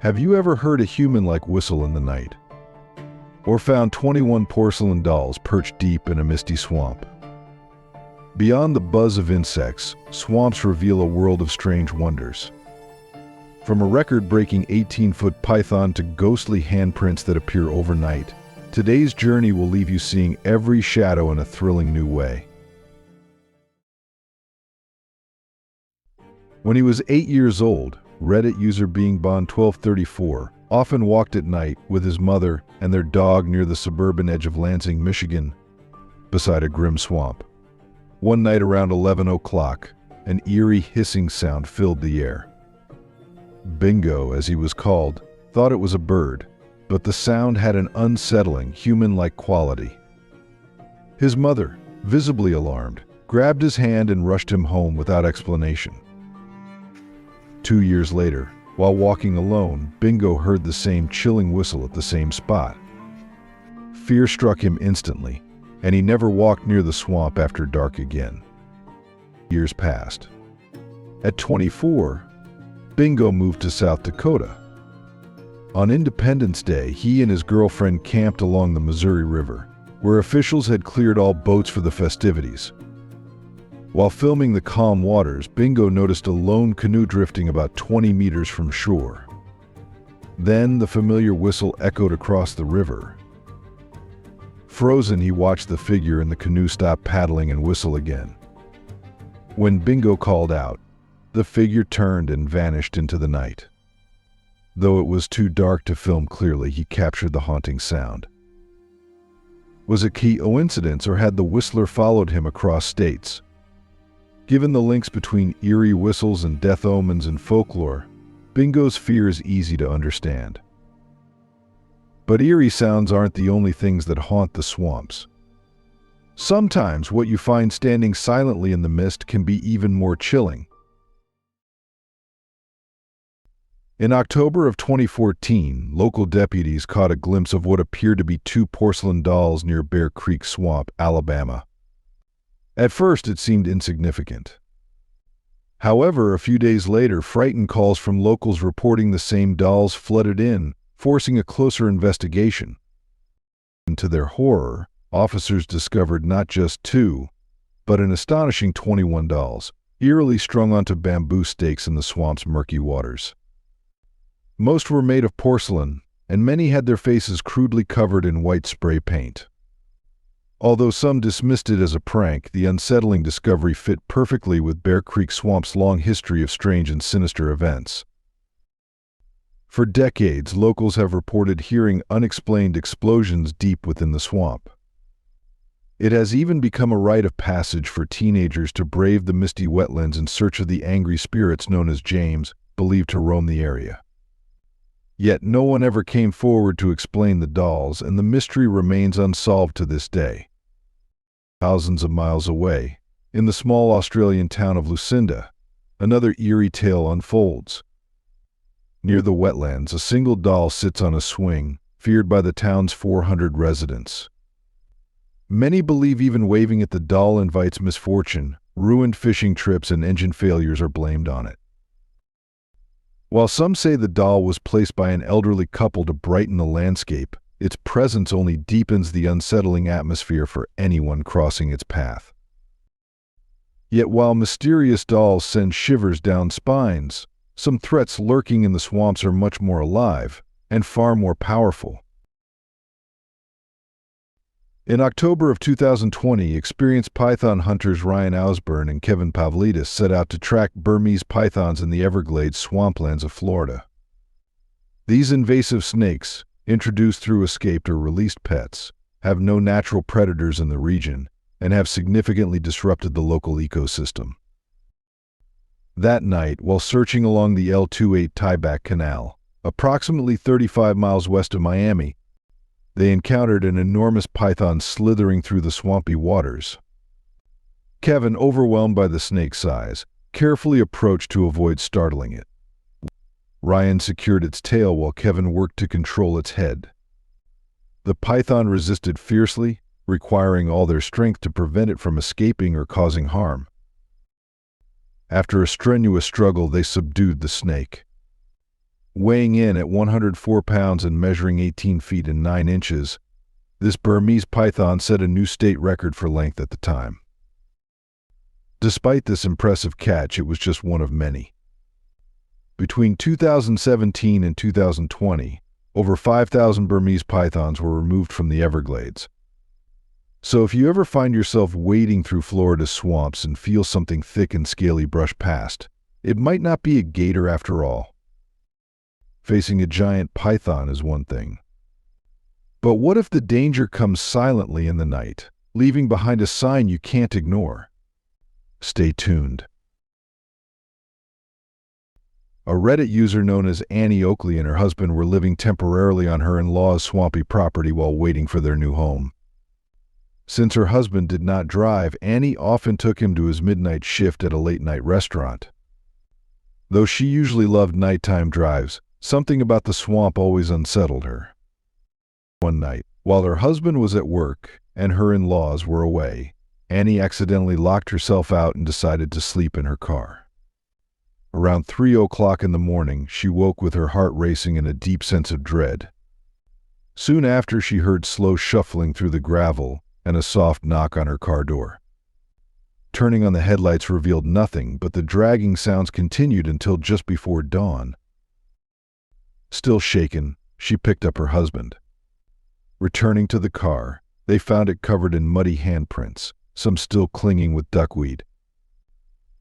Have you ever heard a human-like whistle in the night? Or found 21 porcelain dolls perched deep in a misty swamp? Beyond the buzz of insects, swamps reveal a world of strange wonders. From a record-breaking 18-foot python to ghostly handprints that appear overnight, today's journey will leave you seeing every shadow in a thrilling new way. When he was 8 years old, Reddit user BeingBond1234 often walked at night with his mother and their dog near the suburban edge of Lansing, Michigan, beside a grim swamp. One night around 11 o'clock, an eerie hissing sound filled the air. Bingo, as he was called, thought it was a bird, but the sound had an unsettling, human-like quality. His mother, visibly alarmed, grabbed his hand and rushed him home without explanation. 2 years later, while walking alone, Bingo heard the same chilling whistle at the same spot. Fear struck him instantly, and he never walked near the swamp after dark again. Years passed. At 24, Bingo moved to South Dakota. On Independence Day, he and his girlfriend camped along the Missouri River, where officials had cleared all boats for the festivities. While filming the calm waters, Bingo noticed a lone canoe drifting about 20 meters from shore. Then the familiar whistle echoed across the river. Frozen, he watched the figure in the canoe stop paddling and whistle again. When Bingo called out, the figure turned and vanished into the night. Though it was too dark to film clearly, he captured the haunting sound. Was it coincidence, or had the whistler followed him across states? Given the links between eerie whistles and death omens in folklore, Bingo's fear is easy to understand. But eerie sounds aren't the only things that haunt the swamps. Sometimes what you find standing silently in the mist can be even more chilling. In October of 2014, local deputies caught a glimpse of what appeared to be two porcelain dolls near Bear Creek Swamp, Alabama. At first, it seemed insignificant. However, a few days later, frightened calls from locals reporting the same dolls flooded in, forcing a closer investigation. And to their horror, officers discovered not just two, but an astonishing 21 dolls, eerily strung onto bamboo stakes in the swamp's murky waters. Most were made of porcelain, and many had their faces crudely covered in white spray paint. Although some dismissed it as a prank, the unsettling discovery fit perfectly with Bear Creek Swamp's long history of strange and sinister events. For decades, locals have reported hearing unexplained explosions deep within the swamp. It has even become a rite of passage for teenagers to brave the misty wetlands in search of the angry spirits known as James, believed to roam the area. Yet no one ever came forward to explain the dolls, and the mystery remains unsolved to this day. Thousands of miles away, in the small Australian town of Lucinda, another eerie tale unfolds. Near the wetlands, a single doll sits on a swing, feared by the town's 400 residents. Many believe even waving at the doll invites misfortune. Ruined fishing trips and engine failures are blamed on it. While some say the doll was placed by an elderly couple to brighten the landscape, its presence only deepens the unsettling atmosphere for anyone crossing its path. Yet while mysterious dolls send shivers down spines, some threats lurking in the swamps are much more alive and far more powerful. In October of 2020, experienced python hunters Ryan Osborne and Kevin Pavlidis set out to track Burmese pythons in the Everglades swamplands of Florida. These invasive snakes, introduced through escaped or released pets, have no natural predators in the region and have significantly disrupted the local ecosystem. That night, while searching along the L28 tieback canal, approximately 35 miles west of Miami, they encountered an enormous python slithering through the swampy waters. Kevin, overwhelmed by the snake's size, carefully approached to avoid startling it. Ryan secured its tail while Kevin worked to control its head. The python resisted fiercely, requiring all their strength to prevent it from escaping or causing harm. After a strenuous struggle, they subdued the snake. Weighing in at 104 pounds and measuring 18 feet and 9 inches, this Burmese python set a new state record for length at the time. Despite this impressive catch, it was just one of many. Between 2017 and 2020, over 5,000 Burmese pythons were removed from the Everglades. So if you ever find yourself wading through Florida's swamps and feel something thick and scaly brush past, it might not be a gator after all. Facing a giant python is one thing. But what if the danger comes silently in the night, leaving behind a sign you can't ignore? Stay tuned. A Reddit user known as Annie Oakley and her husband were living temporarily on her in-laws' swampy property while waiting for their new home. Since her husband did not drive, Annie often took him to his midnight shift at a late-night restaurant. Though she usually loved nighttime drives, something about the swamp always unsettled her. One night, while her husband was at work and her in-laws were away, Annie accidentally locked herself out and decided to sleep in her car. Around 3:00 in the morning, she woke with her heart racing and a deep sense of dread. Soon after, she heard slow shuffling through the gravel and a soft knock on her car door. Turning on the headlights revealed nothing, but the dragging sounds continued until just before dawn. Still shaken, she picked up her husband. Returning to the car, they found it covered in muddy handprints, some still clinging with duckweed.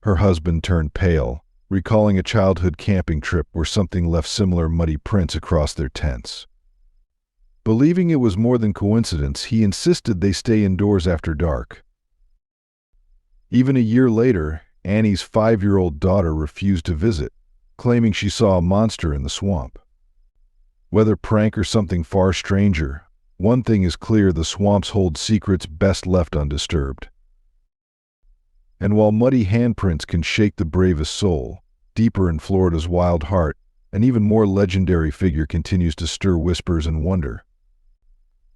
Her husband turned pale, recalling a childhood camping trip where something left similar muddy prints across their tents. Believing it was more than coincidence, he insisted they stay indoors after dark. Even a year later, Annie's 5-year-old daughter refused to visit, claiming she saw a monster in the swamp. Whether prank or something far stranger, one thing is clear: the swamps hold secrets best left undisturbed. And while muddy handprints can shake the bravest soul, deeper in Florida's wild heart, an even more legendary figure continues to stir whispers and wonder.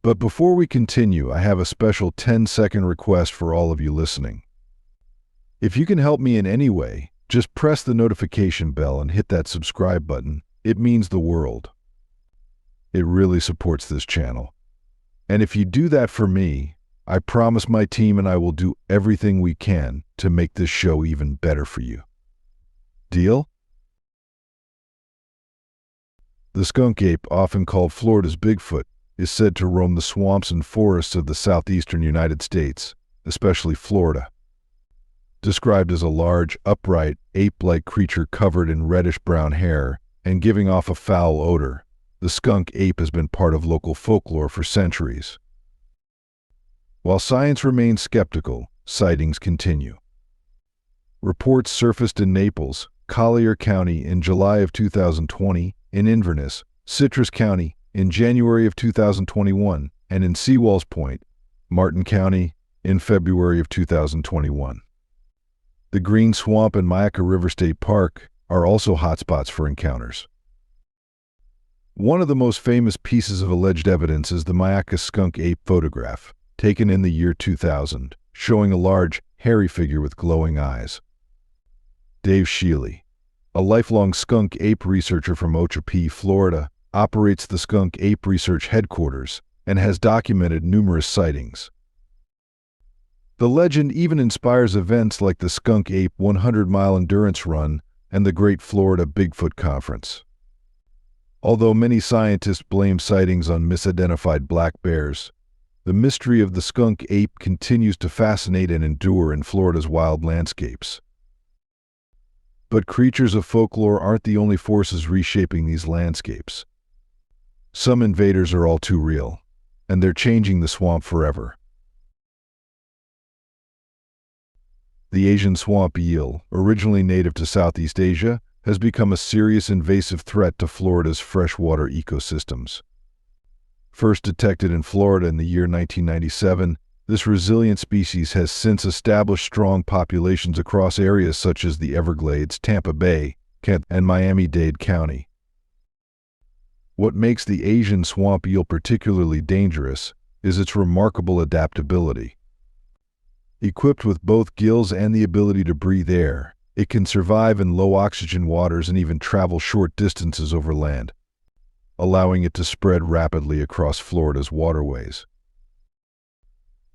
But before we continue, I have a special 10-second request for all of you listening. If you can help me in any way, just press the notification bell and hit that subscribe button. It means the world. It really supports this channel. And if you do that for me, I promise my team and I will do everything we can to make this show even better for you. Deal? The skunk ape, often called Florida's Bigfoot, is said to roam the swamps and forests of the southeastern United States, especially Florida. Described as a large, upright, ape-like creature covered in reddish-brown hair and giving off a foul odor, the skunk ape has been part of local folklore for centuries. While science remains skeptical, sightings continue. Reports surfaced in Naples, Collier County in July of 2020, in Inverness, Citrus County in January of 2021, and in Seawalls Point, Martin County, in February of 2021. The Green Swamp and Myakka River State Park are also hotspots for encounters. One of the most famous pieces of alleged evidence is the Myakka skunk ape photograph, taken in the year 2000, showing a large, hairy figure with glowing eyes. Dave Shealy, a lifelong skunk ape researcher from Ochapee, Florida, operates the Skunk Ape Research Headquarters and has documented numerous sightings. The legend even inspires events like the Skunk Ape 100-mile endurance run and the Great Florida Bigfoot Conference. Although many scientists blame sightings on misidentified black bears, the mystery of the skunk ape continues to fascinate and endure in Florida's wild landscapes. But creatures of folklore aren't the only forces reshaping these landscapes. Some invaders are all too real, and they're changing the swamp forever. The Asian swamp eel, originally native to Southeast Asia, has become a serious invasive threat to Florida's freshwater ecosystems. First detected in Florida in the year 1997, this resilient species has since established strong populations across areas such as the Everglades, Tampa Bay, Kent, and Miami-Dade County. What makes the Asian swamp eel particularly dangerous is its remarkable adaptability. Equipped with both gills and the ability to breathe air, It can survive in low-oxygen waters and even travel short distances over land, allowing it to spread rapidly across Florida's waterways.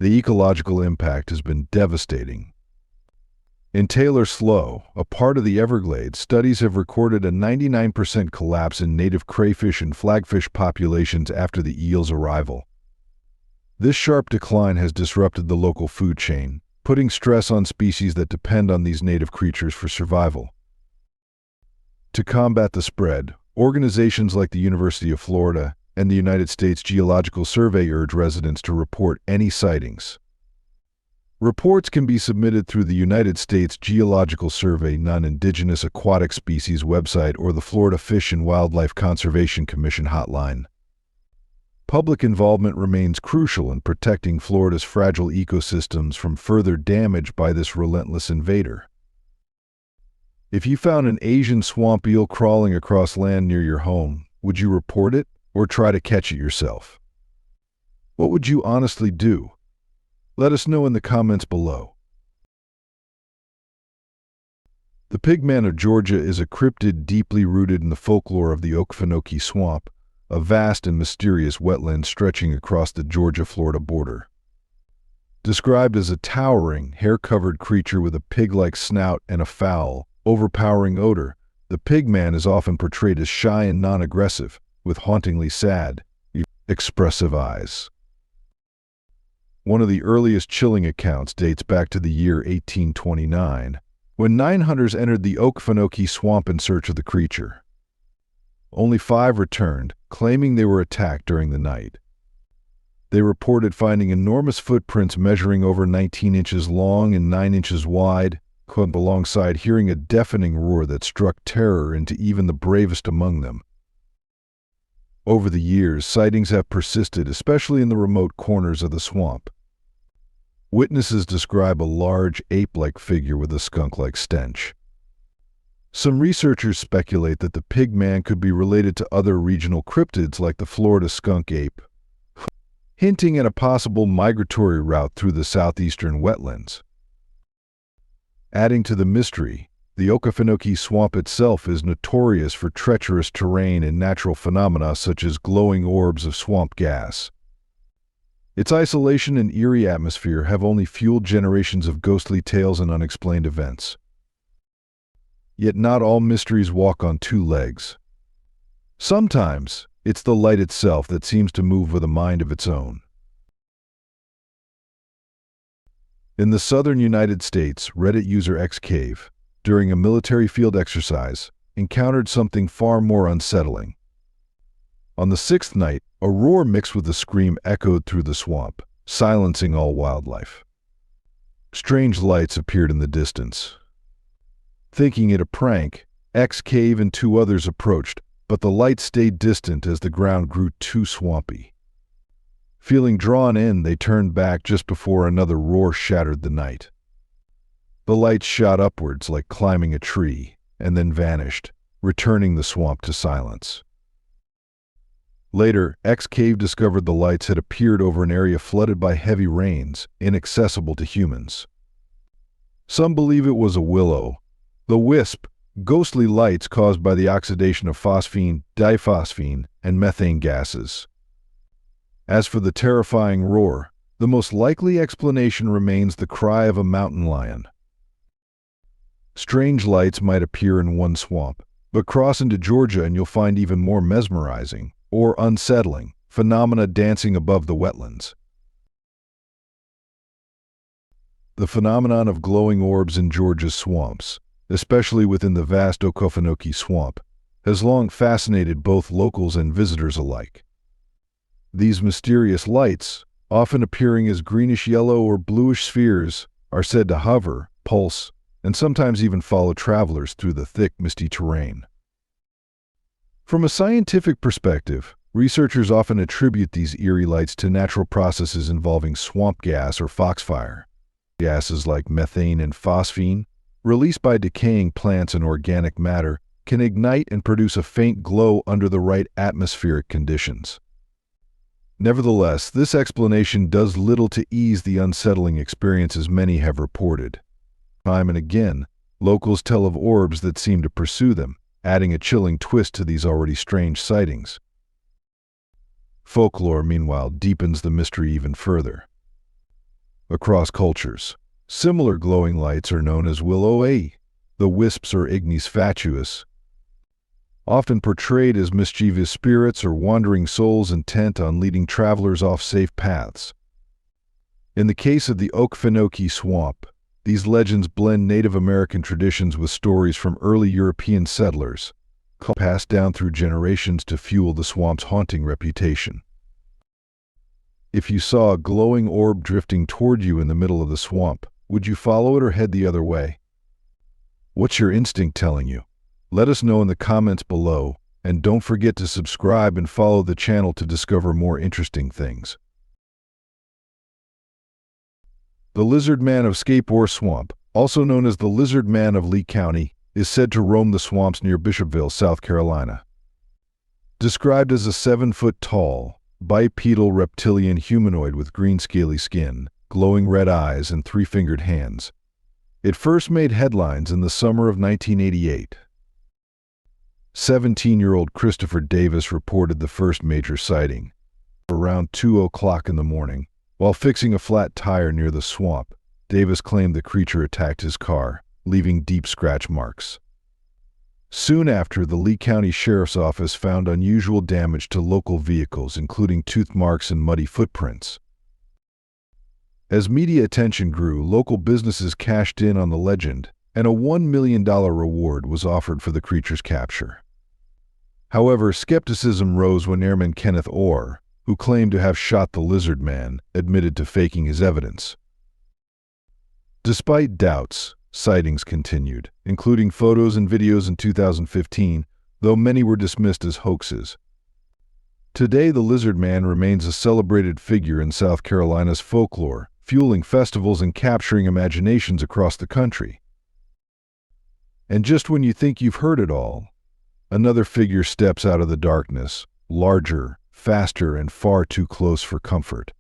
The ecological impact has been devastating. In Taylor Slough, a part of the Everglades, studies have recorded a 99% collapse in native crayfish and flagfish populations after the eel's arrival. This sharp decline has disrupted the local food chain, putting stress on species that depend on these native creatures for survival. To combat the spread, organizations like the University of Florida and the United States Geological Survey urge residents to report any sightings. Reports can be submitted through the United States Geological Survey Non-Indigenous Aquatic Species website or the Florida Fish and Wildlife Conservation Commission hotline. Public involvement remains crucial in protecting Florida's fragile ecosystems from further damage by this relentless invader. If you found an Asian swamp eel crawling across land near your home, would you report it or try to catch it yourself? What would you honestly do? Let us know in the comments below. The Pigman of Georgia is a cryptid deeply rooted in the folklore of the Okefenokee Swamp, a vast and mysterious wetland stretching across the Georgia-Florida border. Described as a towering, hair-covered creature with a pig-like snout and a foul, overpowering odor, the Pigman is often portrayed as shy and non-aggressive, with hauntingly sad, expressive eyes. One of the earliest chilling accounts dates back to the year 1829, when 9 hunters entered the Okefenokee Swamp in search of the creature. Only 5 returned, claiming they were attacked during the night. They reported finding enormous footprints measuring over 19 inches long and 9 inches wide, alongside hearing a deafening roar that struck terror into even the bravest among them. Over the years, sightings have persisted, especially in the remote corners of the swamp. Witnesses describe a large, ape-like figure with a skunk-like stench. Some researchers speculate that the Pigman could be related to other regional cryptids like the Florida skunk ape, hinting at a possible migratory route through the southeastern wetlands. Adding to the mystery, the Okefenokee Swamp itself is notorious for treacherous terrain and natural phenomena such as glowing orbs of swamp gas. Its isolation and eerie atmosphere have only fueled generations of ghostly tales and unexplained events. Yet not all mysteries walk on 2 legs. Sometimes, it's the light itself that seems to move with a mind of its own. In the southern United States, Reddit user Xcave, during a military field exercise, encountered something far more unsettling. On the 6th night, a roar mixed with a scream echoed through the swamp, silencing all wildlife. Strange lights appeared in the distance. Thinking it a prank, Xcave and 2 others approached, but the lights stayed distant as the ground grew too swampy. Feeling drawn in, they turned back just before another roar shattered the night. The lights shot upwards like climbing a tree, and then vanished, returning the swamp to silence. Later, Xcave discovered the lights had appeared over an area flooded by heavy rains, inaccessible to humans. Some believe it was a willow, the wisp, ghostly lights caused by the oxidation of phosphine, diphosphine, and methane gases. As for the terrifying roar, the most likely explanation remains the cry of a mountain lion. Strange lights might appear in one swamp, but cross into Georgia and you'll find even more mesmerizing, or unsettling, phenomena dancing above the wetlands. The phenomenon of glowing orbs in Georgia's swamps, especially within the vast Okefenokee Swamp, has long fascinated both locals and visitors alike. These mysterious lights, often appearing as greenish-yellow or bluish spheres, are said to hover, pulse, and sometimes even follow travelers through the thick, misty terrain. From a scientific perspective, researchers often attribute these eerie lights to natural processes involving swamp gas or foxfire. Gases like methane and phosphine, released by decaying plants and organic matter, can ignite and produce a faint glow under the right atmospheric conditions. Nevertheless, this explanation does little to ease the unsettling experiences many have reported. Time and again, Locals tell of orbs that seem to pursue them, adding a chilling twist to these already strange sightings. Folklore, meanwhile, deepens the mystery even further. Across cultures, similar glowing lights are known as will-o', the wisps or ignis fatuus, often portrayed as mischievous spirits or wandering souls intent on leading travelers off safe paths. In the case of the Okefenokee Swamp, these legends blend Native American traditions with stories from early European settlers, passed down through generations to fuel the swamp's haunting reputation. If you saw a glowing orb drifting toward you in the middle of the swamp, would you follow it or head the other way? What's your instinct telling you? Let us know in the comments below, and don't forget to subscribe and follow the channel to discover more interesting things. The Lizard Man of Scape or Swamp, also known as the Lizard Man of Lee County, is said to roam the swamps near Bishopville, South Carolina. Described as a 7-foot-tall, bipedal reptilian humanoid with green scaly skin, glowing red eyes, and 3-fingered hands, it first made headlines in the summer of 1988. 17-year-old Christopher Davis reported the first major sighting. Around 2:00 in the morning, while fixing a flat tire near the swamp, Davis claimed the creature attacked his car, leaving deep scratch marks. Soon after, the Lee County Sheriff's Office found unusual damage to local vehicles, including tooth marks and muddy footprints. As media attention grew, local businesses cashed in on the legend, and a $1 million reward was offered for the creature's capture. However, skepticism rose when Airman Kenneth Orr, who claimed to have shot the Lizard Man, admitted to faking his evidence. Despite doubts, sightings continued, including photos and videos in 2015, though many were dismissed as hoaxes. Today, the Lizard Man remains a celebrated figure in South Carolina's folklore, fueling festivals and capturing imaginations across the country. And just when you think you've heard it all, another figure steps out of the darkness, larger, faster, and far too close for comfort.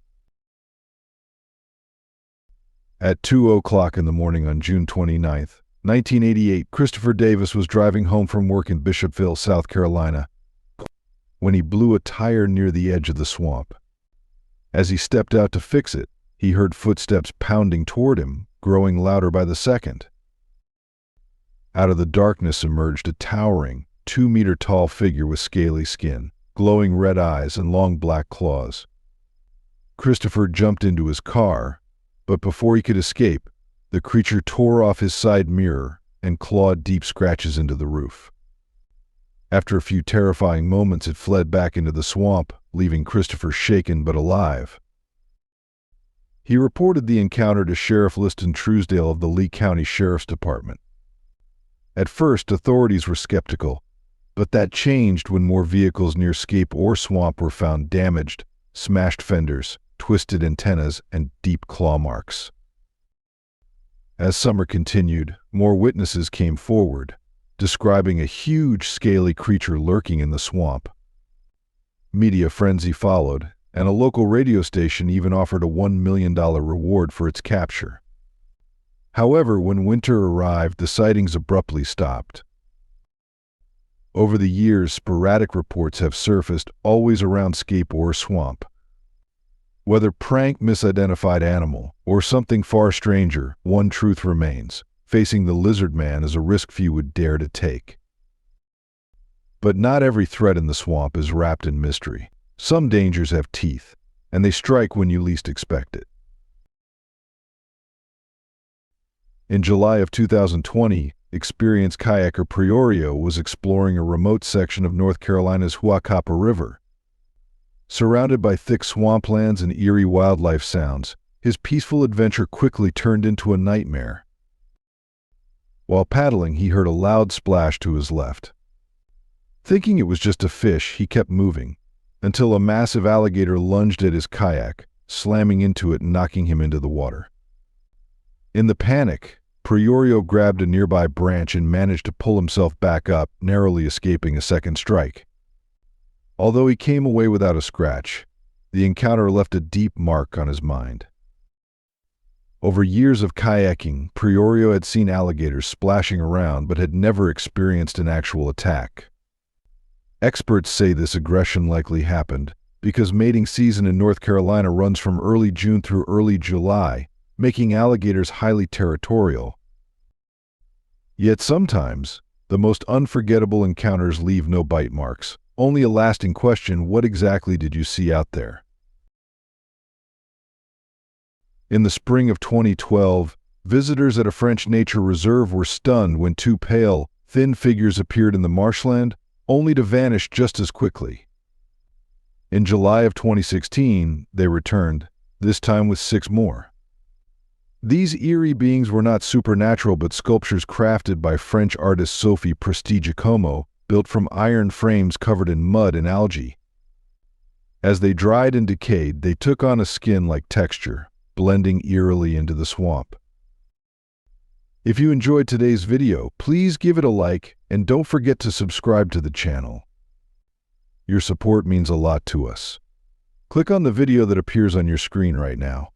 At 2:00 in the morning on June 29, 1988, Christopher Davis was driving home from work in Bishopville, South Carolina, when he blew a tire near the edge of the swamp. As he stepped out to fix it, he heard footsteps pounding toward him, growing louder by the second. Out of the darkness emerged a towering, 2-meter-tall figure with scaly skin, glowing red eyes, and long black claws. Christopher jumped into his car, but before he could escape, the creature tore off his side mirror and clawed deep scratches into the roof. After a few terrifying moments, it fled back into the swamp, leaving Christopher shaken but alive. He reported the encounter to Sheriff Liston Truesdale of the Lee County Sheriff's Department. At first, authorities were skeptical, but that changed when more vehicles near Scape or Swamp were found damaged, smashed fenders, twisted antennas, and deep claw marks. As summer continued, more witnesses came forward, describing a huge, scaly creature lurking in the swamp. Media frenzy followed, and a local radio station even offered a $1 million reward for its capture. However, when winter arrived, the sightings abruptly stopped. Over the years, sporadic reports have surfaced, always around Scape or Swamp. Whether prank, misidentified animal, or something far stranger, one truth remains: facing the Lizard Man is a risk few would dare to take. But not every threat in the swamp is wrapped in mystery. Some dangers have teeth, and they strike when you least expect it. In July of 2020, experienced kayaker Priorio was exploring a remote section of North Carolina's Huacapa River. Surrounded by thick swamplands and eerie wildlife sounds, his peaceful adventure quickly turned into a nightmare. While paddling, he heard a loud splash to his left. Thinking it was just a fish, he kept moving, until a massive alligator lunged at his kayak, slamming into it and knocking him into the water. In the panic, Priorio grabbed a nearby branch and managed to pull himself back up, narrowly escaping a second strike. Although he came away without a scratch, the encounter left a deep mark on his mind. Over years of kayaking, Priorio had seen alligators splashing around but had never experienced an actual attack. Experts say this aggression likely happened because mating season in North Carolina runs from early June through early July, making alligators highly territorial. Yet sometimes, the most unforgettable encounters leave no bite marks, only a lasting question: what exactly did you see out there? In the spring of 2012, visitors at a French nature reserve were stunned when two pale, thin figures appeared in the marshland, only to vanish just as quickly. In July of 2016, they returned, this time with 6 more. These eerie beings were not supernatural but sculptures crafted by French artist Sophie Prestigiacomo, built from iron frames covered in mud and algae. As they dried and decayed, they took on a skin-like texture, blending eerily into the swamp. If you enjoyed today's video, please give it a like and don't forget to subscribe to the channel. Your support means a lot to us. Click on the video that appears on your screen right now.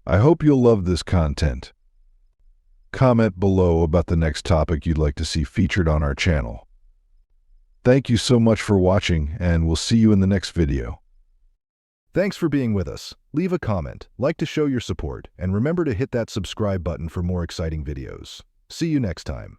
I hope you'll love this content. Comment below about the next topic you'd like to see featured on our channel. Thank you so much for watching, and we'll see you in the next video. Thanks for being with us. Leave a comment, like to show your support, and remember to hit that subscribe button for more exciting videos. See you next time.